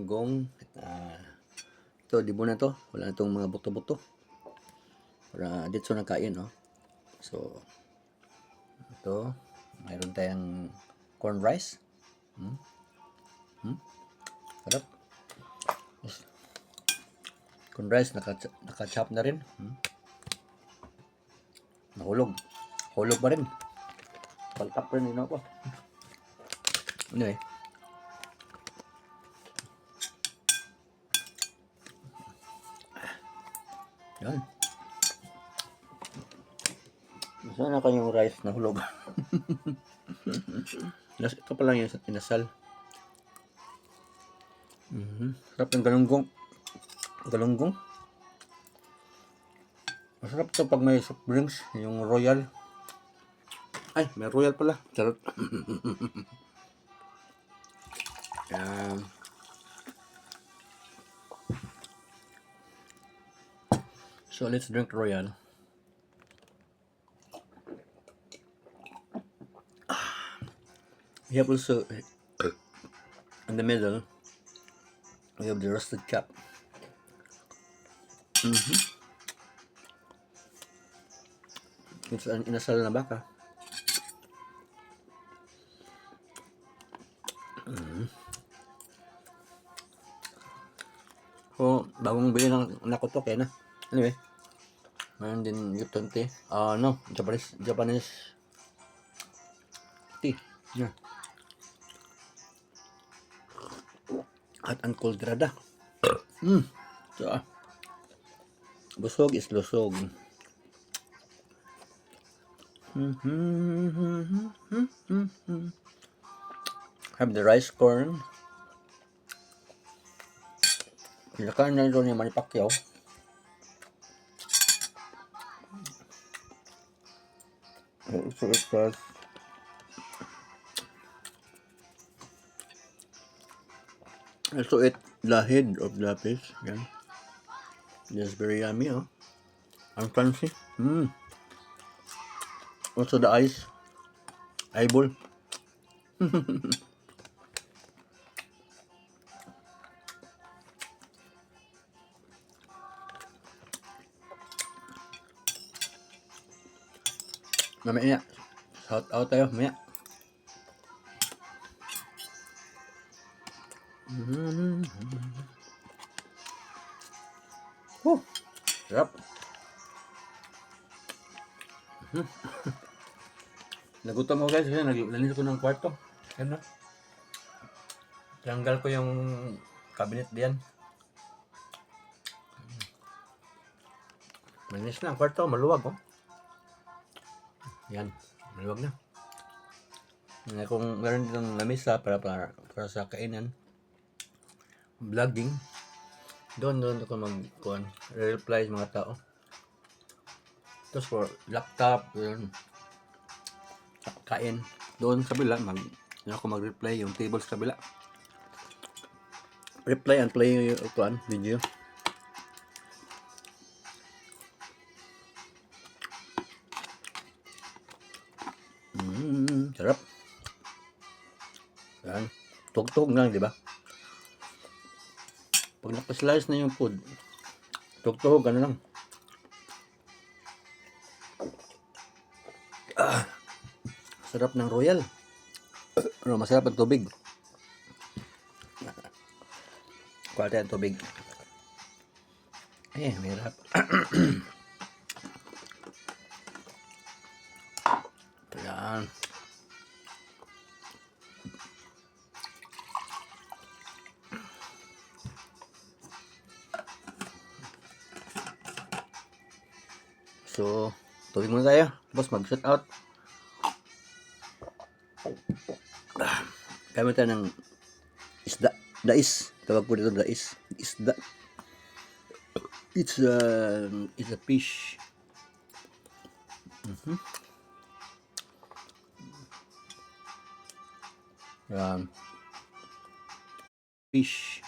Gong. Ito, di mo na to. Wala na itong mga buto-buto. Para dito nakain, no? So, ito. Mayroon tayong corn rice. Sarap. Yes. Corn rice, naka-chop na rin. Nahulog. Hulog pa rin. Paltap rin, yun ako. Anyway. Yan. Sana kanyang rice na hulog. Ito pa lang yung inasal. Sarap ng galunggong. Galunggong. Masarap ito pag may soft drinks. Yung royal. Ay, may royal pala. Charot. Yan. So let's drink royal. We have also in the middle we have the roasted chop. It's an inasal na baka. So bagong bili ng anak ko to kaya na. Anyway, mayroon din Lipton tea. No, Japanese tea. Yeah. Hot and cold rada. So, busog is lusog. Have the rice corn. Pinakain na ito ni Manny Pacquiao. So it was also eat the head of the fish. Yan. It's very yummy, oh. And crunchy. Also the eyeball. Mamaya, shout out tayo, mamaya. Sarap. Nagutom ako guys kasi naglinis ko ng kwarto. Yan na. Tanggal ko yung cabinet diyan. Malinis na ang kwarto, maluwag oh. Yan, maluwag na. Kung meron din ng lamisa para sa kainan, vlogging, doon ako mag-kuhan, reply sa mga tao. Tapos for laptop, yun, kain, doon sa kabila, ako mag-reply yung table sa kabila. Reply and play yung kuhan, video. Sarap. Yan. Tugtog lang, di ba? Pag nakaslice na yung food, tugtog, ano lang. Sarap ng royal. Pero masarap ang tubig. Kuha tayo ang tubig. Mahirap. Yan. So, tubig muna tayo. Tapos mag-shout out. Gamit tayo ng isda. Dais. Tawag po dito dais. Isda. It's a fish. Fish.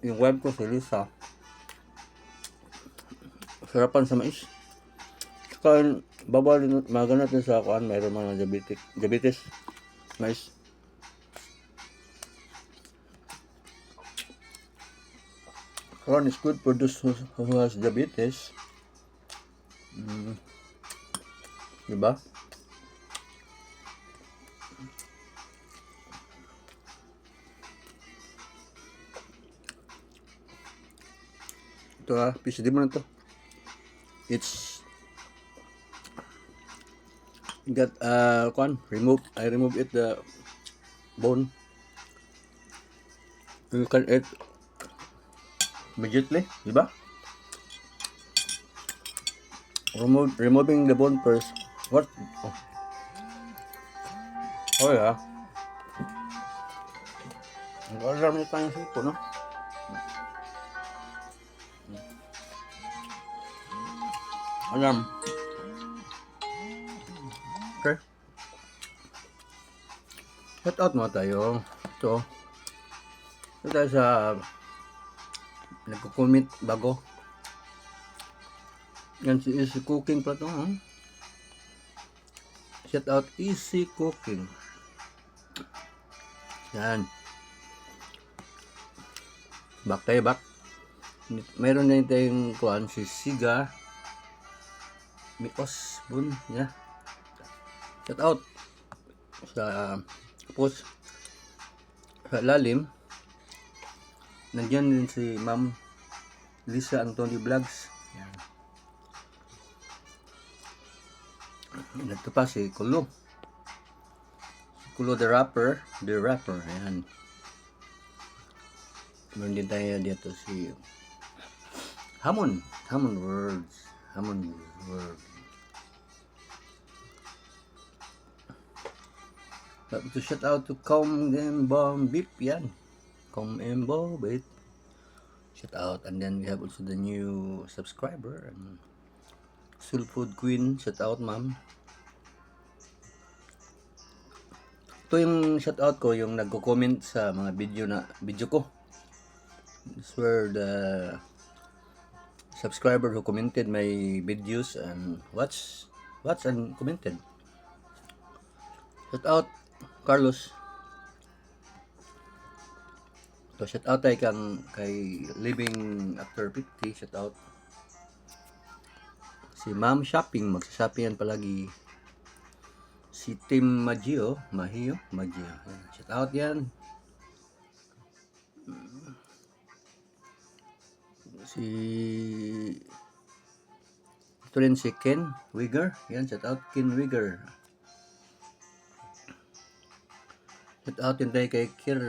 Yung web ko si Lisa. Sarapan sa mais. Saka bawal din mga natin sa kuan, mayroon mga diabetes. Mais. Corn is good for those who has diabetes. Diba? Ito PSD mo na to. It's got I remove it the bone. You can eat immediately, diba? Removing the bone first. What? Oh yeah. Alam niyo tayong siko, no? Alam. Okay. Shout out mo tayo. Ito tayo sa nagko-comment bago. Yan si Easy Cooking pa to. Shout out Easy Cooking. Yan. Back tayo, back. Mayroon na tayong kuhan si Siga Mikos Bun. Yeah. Shout out sa post sa lalim. Nandiyan din si Ma'am Lisa Anthony Vlogs. Yan. Ito pa si Kulo. Kulo the rapper. Ayan. Meron din tayo dito si Hamon Words. To shout out to Com Embo Beep, yan. Com Embo Beep. Shout out. And then we have also the new subscriber, Soul Food Queen. Shout out, ma'am. Ito yung shout out ko, yung nagko-comment sa mga video ko. This were the subscriber who commented my videos and watch and commented. Shout out Carlos. So shout out tayo kay Living After 50. Shout out si Ma'am Shopping, magsashopping yan palagi. Si Tim Mahio. Shout out yan. Ito rin si Ken Wigger. Yan, shout out Ken Wigger. Shout out din tayo kay Kir